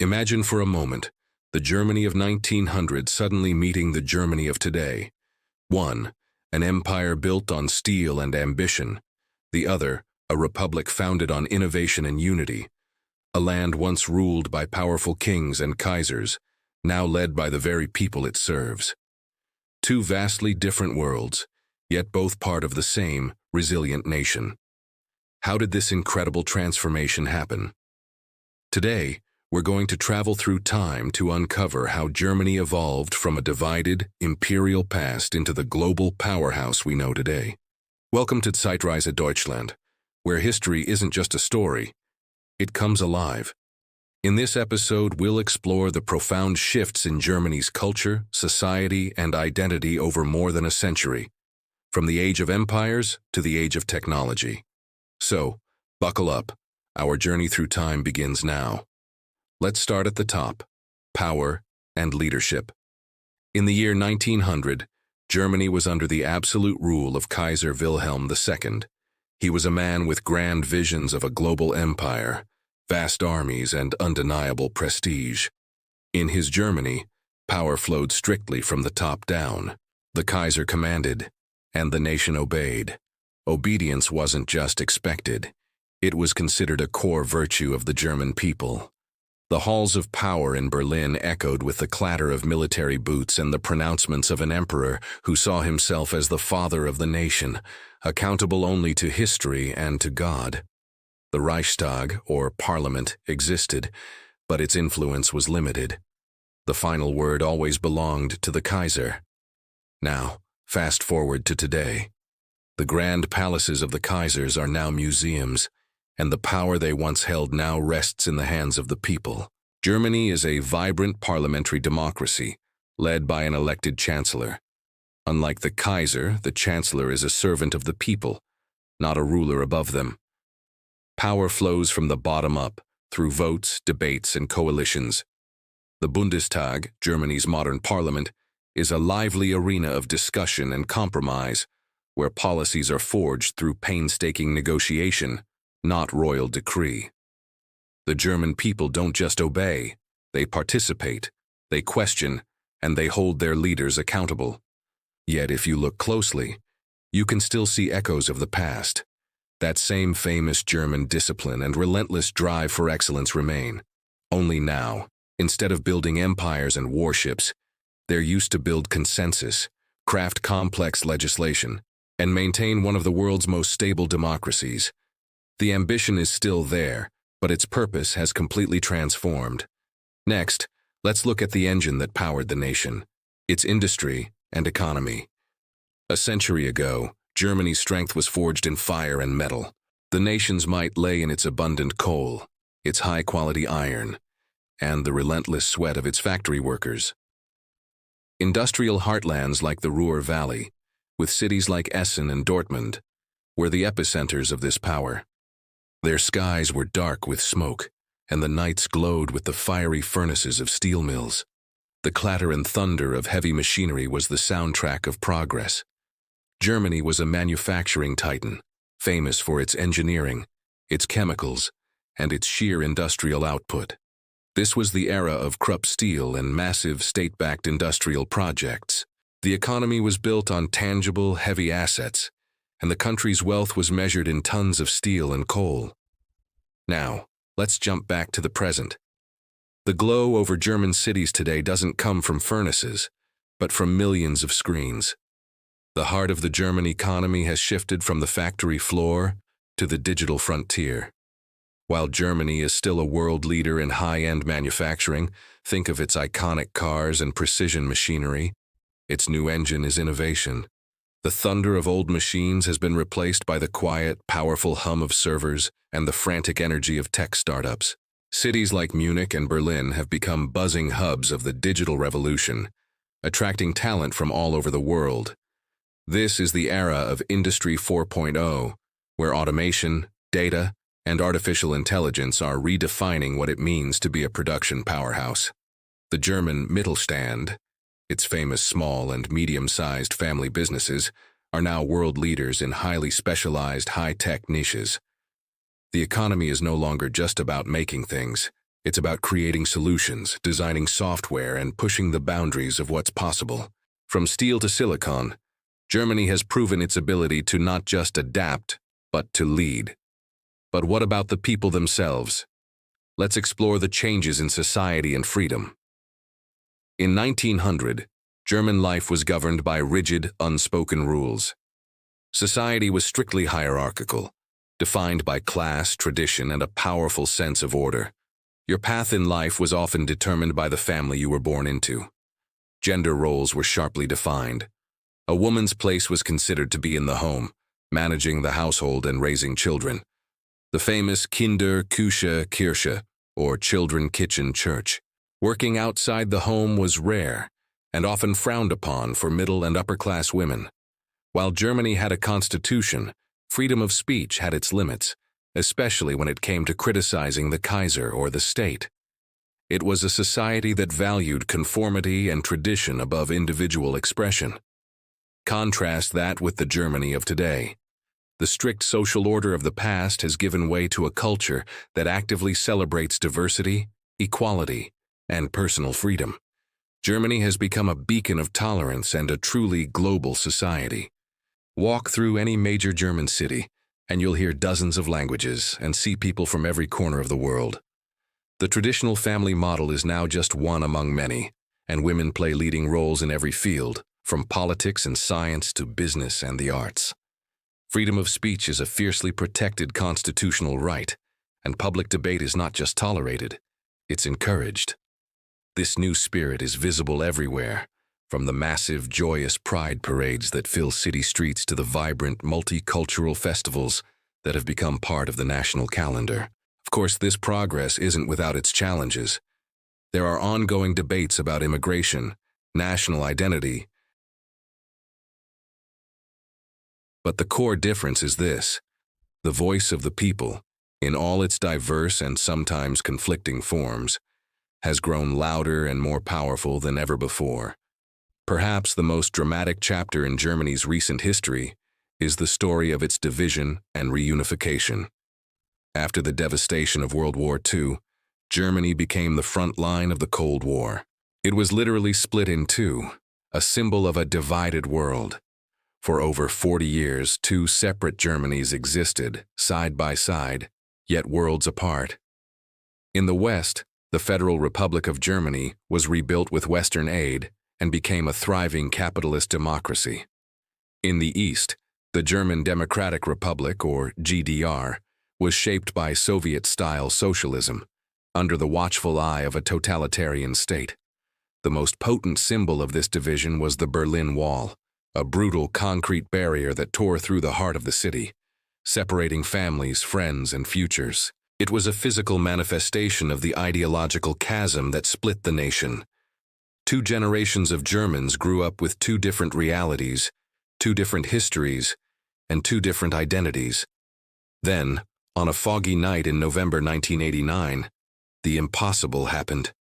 Imagine for a moment the Germany of 1900 suddenly meeting the Germany of today. One, an empire built on steel and ambition. The other, a republic founded on innovation and unity. A land once ruled by powerful kings and kaisers, now led by the very people it serves. Two vastly different worlds, yet both part of the same resilient nation. How did this incredible transformation happen? Today, we're going to travel through time to uncover how Germany evolved from a divided, imperial past into the global powerhouse we know today. Welcome to Zeitreise Deutschland, where history isn't just a story, it comes alive. In this episode, we'll explore the profound shifts in Germany's culture, society, and identity over more than a century, from the age of empires to the age of technology. So, buckle up. Our journey through time begins now. Let's start at the top: power and leadership. In the year 1900, Germany was under the absolute rule of Kaiser Wilhelm II. He was a man with grand visions of a global empire, vast armies, and undeniable prestige. In his Germany, power flowed strictly from the top down. The Kaiser commanded, and the nation obeyed. Obedience wasn't just expected, it was considered a core virtue of the German people. The halls of power in Berlin echoed with the clatter of military boots and the pronouncements of an emperor who saw himself as the father of the nation, accountable only to history and to God. The Reichstag, or parliament, existed, but its influence was limited. The final word always belonged to the Kaiser. Now, fast forward to today. The grand palaces of the Kaisers are now museums, and the power they once held now rests in the hands of the people. Germany is a vibrant parliamentary democracy, led by an elected chancellor. Unlike the Kaiser, the chancellor is a servant of the people, not a ruler above them. Power flows from the bottom up, through votes, debates, and coalitions. The Bundestag, Germany's modern parliament, is a lively arena of discussion and compromise, where policies are forged through painstaking negotiation, not royal decree. The German people don't just obey, they participate, they question, and they hold their leaders accountable. Yet if you look closely, you can still see echoes of the past. That same famous German discipline and relentless drive for excellence remain. Only now, instead of building empires and warships, they're used to build consensus, craft complex legislation, and maintain one of the world's most stable democracies. The ambition is still there, but its purpose has completely transformed. Next, let's look at the engine that powered the nation, its industry and economy. A century ago, Germany's strength was forged in fire and metal. The nation's might lay in its abundant coal, its high-quality iron, and the relentless sweat of its factory workers. Industrial heartlands like the Ruhr Valley, with cities like Essen and Dortmund, were the epicenters of this power. Their skies were dark with smoke, and the nights glowed with the fiery furnaces of steel mills. The clatter and thunder of heavy machinery was the soundtrack of progress. Germany was a manufacturing titan, famous for its engineering, its chemicals, and its sheer industrial output. This was the era of Krupp steel and massive state-backed industrial projects. The economy was built on tangible, heavy assets, and the country's wealth was measured in tons of steel and coal. Now, let's jump back to the present. The glow over German cities today doesn't come from furnaces, but from millions of screens. The heart of the German economy has shifted from the factory floor to the digital frontier. While Germany is still a world leader in high-end manufacturing, think of its iconic cars and precision machinery, its new engine is innovation. The thunder of old machines has been replaced by the quiet, powerful hum of servers and the frantic energy of tech startups. Cities like Munich and Berlin have become buzzing hubs of the digital revolution, attracting talent from all over the world. This is the era of Industry 4.0, where automation, data, and artificial intelligence are redefining what it means to be a production powerhouse. The German Mittelstand, its famous small and medium-sized family businesses, are now world leaders in highly specialized high-tech niches. The economy is no longer just about making things, It's about creating solutions, designing software, and pushing the boundaries of what's possible. From steel to silicon, Germany has proven its ability to not just adapt, but to lead. But what about the people themselves? Let's explore the changes in society and freedom. In 1900, German life was governed by rigid, unspoken rules. Society was strictly hierarchical, defined by class, tradition, and a powerful sense of order. Your path in life was often determined by the family you were born into. Gender roles were sharply defined. A woman's place was considered to be in the home, managing the household and raising children. The famous Kinder, Küche, Kirche, or children kitchen church. Working outside the home was rare and often frowned upon for middle and upper-class women. While Germany had a constitution, freedom of speech had its limits, especially when it came to criticizing the Kaiser or the state. It was a society that valued conformity and tradition above individual expression. Contrast that with the Germany of today. The strict social order of the past has given way to a culture that actively celebrates diversity, equality, and personal freedom. Germany has become a beacon of tolerance and a truly global society. Walk through any major German city, and you'll hear dozens of languages and see people from every corner of the world. The traditional family model is now just one among many, and women play leading roles in every field, from politics and science to business and the arts. Freedom of speech is a fiercely protected constitutional right, and public debate is not just tolerated, it's encouraged. This new spirit is visible everywhere, from the massive, joyous pride parades that fill city streets to the vibrant, multicultural festivals that have become part of the national calendar. Of course, this progress isn't without its challenges. There are ongoing debates about immigration, national identity, but the core difference is this: the voice of the people, in all its diverse and sometimes conflicting forms, has grown louder and more powerful than ever before. Perhaps the most dramatic chapter in Germany's recent history is the story of its division and reunification. After the devastation of World War II, Germany became the front line of the Cold War. It was literally split in two, a symbol of a divided world. For over 40 years, two separate Germanys existed, side by side, yet worlds apart. In the West, the Federal Republic of Germany was rebuilt with Western aid and became a thriving capitalist democracy. In the East, the German Democratic Republic, or GDR, was shaped by Soviet-style socialism, under the watchful eye of a totalitarian state. The most potent symbol of this division was the Berlin Wall, a brutal concrete barrier that tore through the heart of the city, separating families, friends, and futures. It was a physical manifestation of the ideological chasm that split the nation. Two generations of Germans grew up with two different realities, two different histories, and two different identities. Then, on a foggy night in November 1989, the impossible happened.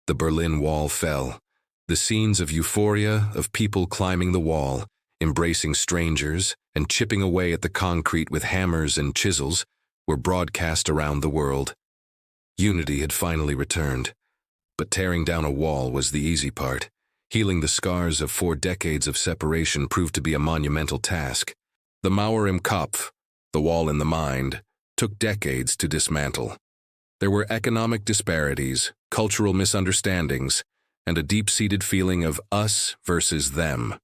The Berlin Wall fell. The scenes of euphoria, of people climbing the wall, embracing strangers, and chipping away at the concrete with hammers and chisels, were broadcast around the world. Unity had finally returned. But tearing down a wall was the easy part. Healing the scars of 4 decades of separation proved to be a monumental task. The Mauer im Kopf, the wall in the mind, took decades to dismantle. There were economic disparities, cultural misunderstandings, and a deep-seated feeling of us versus them.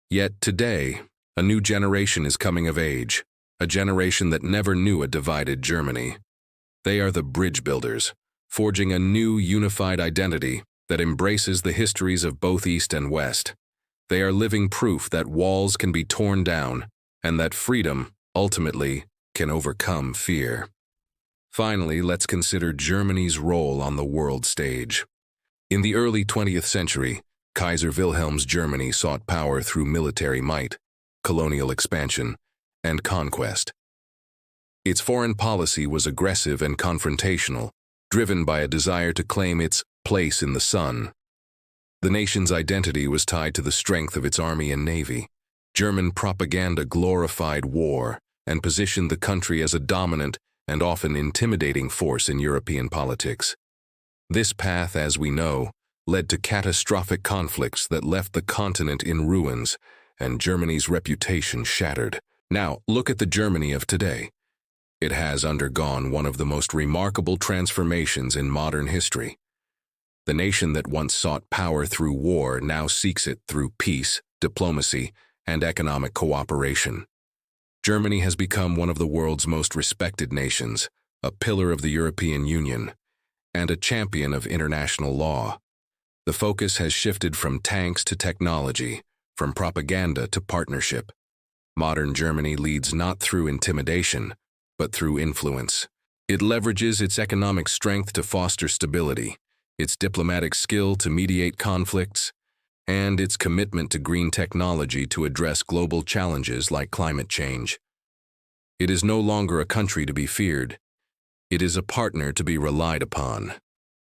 Yet today, a new generation is coming of age, a generation that never knew a divided Germany. They are the bridge builders, forging a new unified identity that embraces the histories of both East and West. They are living proof that walls can be torn down and that freedom, ultimately, can overcome fear. Finally, let's consider Germany's role on the world stage. In the early 20th century, Kaiser Wilhelm's Germany sought power through military might, colonial expansion, and conquest. Its foreign policy was aggressive and confrontational, driven by a desire to claim its place in the sun. The nation's identity was tied to the strength of its army and navy. German propaganda glorified war and positioned the country as a dominant and often intimidating force in European politics. This path, as we know, led to catastrophic conflicts that left the continent in ruins and Germany's reputation shattered. Now, look at the Germany of today. It has undergone one of the most remarkable transformations in modern history. The nation that once sought power through war now seeks it through peace, diplomacy, and economic cooperation. Germany has become one of the world's most respected nations, a pillar of the European Union, and a champion of international law. The focus has shifted from tanks to technology, from propaganda to partnership. Modern Germany leads not through intimidation, but through influence. It leverages its economic strength to foster stability, its diplomatic skill to mediate conflicts, and its commitment to green technology to address global challenges like climate change. It is no longer a country to be feared. It is a partner to be relied upon.